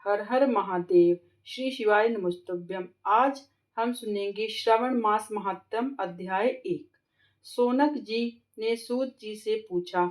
हर हर महादेव। श्री शिवाय नमस्तुभ्यम। आज हम सुनेंगे श्रावण मास महात्म अध्याय 1। सोनक जी ने सूत जी से पूछा,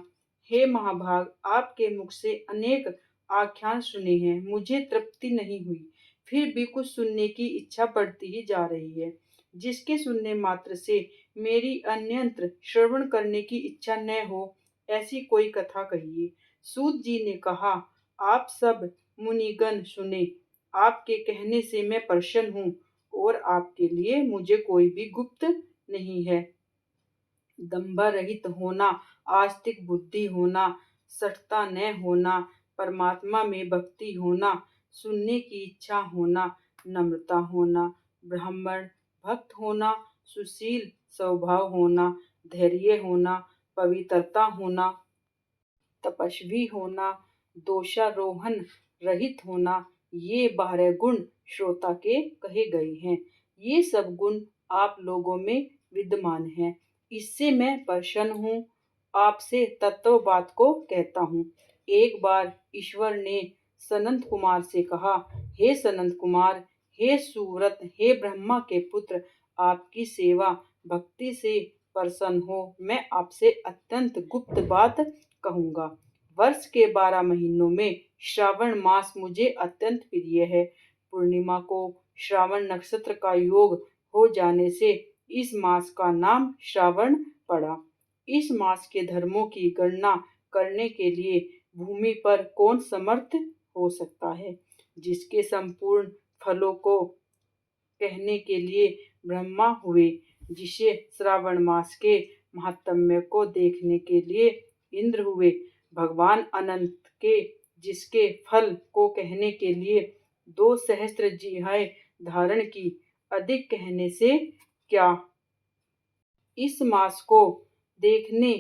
हे महाभाग, आपके मुख से अनेक आख्यान सुने हैं, मुझे तृप्ति नहीं हुई, फिर भी कुछ सुनने की इच्छा बढ़ती ही जा रही है। जिसके सुनने मात्र से मेरी अन्यंत्र श्रवण करने की इच्छा न हो, ऐसी कोई कथा कहिए। सूत जी ने कहा, आप सब मुनिगण सुने, आपके कहने से मैं प्रसन्न हूँ और आपके लिए मुझे कोई भी गुप्त नहीं है। दंभ रहित होना, आस्तिक बुद्धि होना, सठता न होना, परमात्मा में भक्ति होना, सुनने की इच्छा होना, नम्रता होना, ब्राह्मण भक्त होना, सुशील स्वभाव होना, धैर्य होना, पवित्रता होना, तपस्वी होना, दोषारोहण रहित होना, ये 12 गुण श्रोता के कहे गए हैं। ये सब गुण आप लोगों में विद्यमान हैं। इससे मैं प्रसन्न हूँ। आपसे तत्व बात को कहता हूँ। एक बार ईश्वर ने सनंत कुमार से कहा, हे सनंत कुमार, हे सुव्रत, हे ब्रह्मा के पुत्र, आपकी सेवा भक्ति से प्रसन्न हो, मैं आपसे अत्यंत गुप्त बात कहूँगा। वर्ष के 12 महीनों में श्रावण मास मुझे अत्यंत प्रिय है। पूर्णिमा को श्रावण नक्षत्र का योग हो जाने से इस मास का नाम श्रावण पड़ा। इस मास के धर्मों की गणना करने के लिए भूमि पर कौन समर्थ हो सकता है। जिसके संपूर्ण फलों को कहने के लिए ब्रह्मा हुए, जिसे श्रावण मास के महात्म्य को देखने के लिए इंद्र हुए, भगवान अनंत के जिसके फल को कहने के लिए 2 सहस्त्र जिह्वाएं धारण की, अधिक कहने से क्या। इस मास को देखने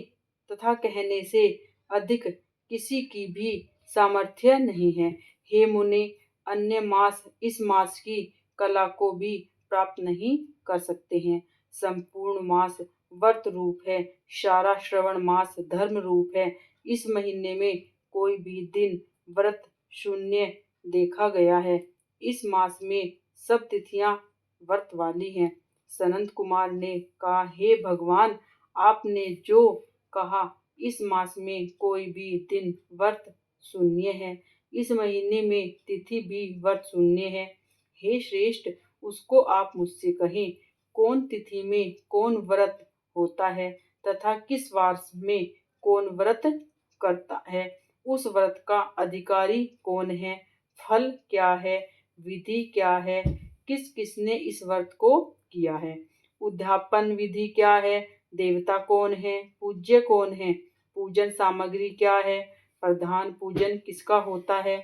तथा कहने से अधिक किसी की भी सामर्थ्य नहीं है। हे मुने, अन्य मास इस मास की कला को भी प्राप्त नहीं कर सकते हैं। संपूर्ण मास व्रत रूप है, सारा श्रवण मास धर्म रूप है। इस महीने में कोई भी दिन व्रत शून्य देखा गया है। इस मास में सब तिथियां व्रत वाली हैं। सनंत कुमार ने कहा, हे भगवान, आपने जो कहा, इस मास में कोई भी दिन व्रत शून्य है। इस महीने में तिथि भी व्रत शून्य है। हे श्रेष्ठ, उसको आप मुझसे कहें, कौन तिथि में कौन व्रत होता है तथा किस वर्ष में कौन व्रत करता है, उस व्रत का अधिकारी कौन है, फल क्या है, विधि क्या है, किस किसने इस व्रत को किया है, उद्यापन विधि क्या है, देवता कौन है, पूज्य कौन है, पूजन सामग्री क्या है, प्रधान पूजन किसका होता है,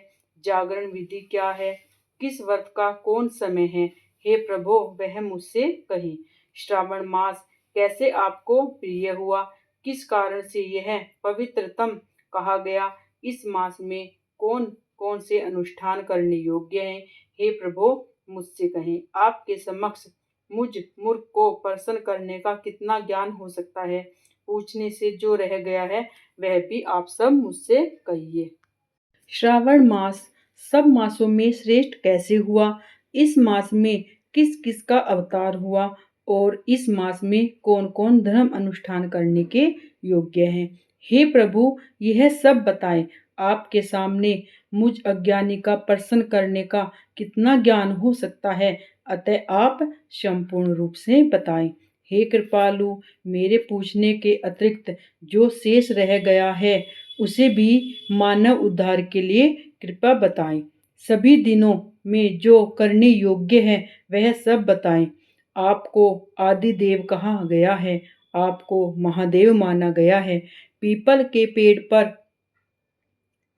जागरण विधि क्या है, किस व्रत का कौन समय है। हे प्रभो, वह मुझसे कही। श्रावण मास कैसे आपको प्रिय हुआ, किस कारण से यह पवित्रतम कहा गया, इस मास में कौन कौन से अनुष्ठान करने योग्य हैं, हे प्रभो मुझसे कहें। आपके समक्ष मुझ मूर्ख को प्रसन्न करने का कितना ज्ञान हो सकता है। पूछने से जो रह गया है वह भी आप सब मुझसे कहिए। श्रावण मास सब मासों में श्रेष्ठ कैसे हुआ, इस मास में किस किस का अवतार हुआ और इस मास में कौन कौन धर्म अनुष्ठान करने के योग्य हैं। हे प्रभु, यह सब बताएं। आपके सामने मुझ अज्ञानी का प्रसन्न करने का कितना ज्ञान हो सकता है, अतः आप संपूर्ण रूप से बताएं। हे कृपालु, मेरे पूछने के अतिरिक्त जो शेष रह गया है उसे भी मानव उद्धार के लिए कृपा बताएं। सभी दिनों में जो करने योग्य है वह सब बताएं। आपको आदि देव कहा गया है, आपको महादेव माना गया है। पीपल के पेड़ पर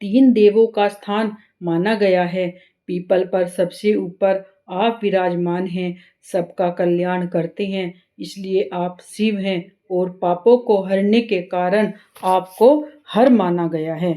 3 देवों का स्थान माना गया है। पीपल पर सबसे ऊपर आप विराजमान हैं, सबका कल्याण करते हैं, इसलिए आप शिव हैं और पापों को हरने के कारण आपको हर माना गया है।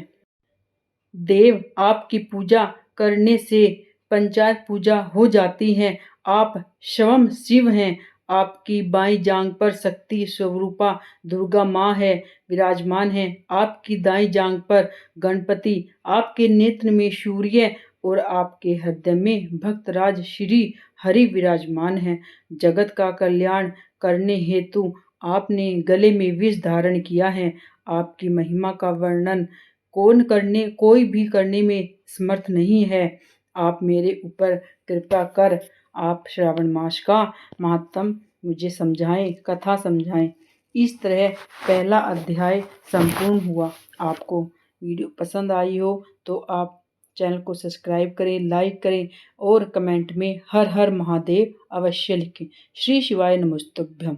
देव आपकी पूजा करने से पंचायत पूजा हो जाती है। आप स्वयं शिव हैं। आपकी बाईं जांघ पर शक्ति स्वरूपा दुर्गा माँ है, विराजमान है। आपकी दाईं जांघ पर गणपति, आपके नेत्र में सूर्य और आपके हृदय में भक्तराज श्री हरि विराजमान हैं। जगत का कल्याण करने हेतु आपने गले में विष धारण किया है। आपकी महिमा का वर्णन कोई भी करने में समर्थ नहीं है। आप मेरे ऊपर कृपा कर आप श्रावण मास का महात्म मुझे समझाएं, कथा समझाएं। इस तरह पहला अध्याय संपूर्ण हुआ। आपको वीडियो पसंद आई हो तो आप चैनल को सब्सक्राइब करें, लाइक करें और कमेंट में हर हर महादेव अवश्य लिखें। श्री शिवाय नमस्तुभ्यम।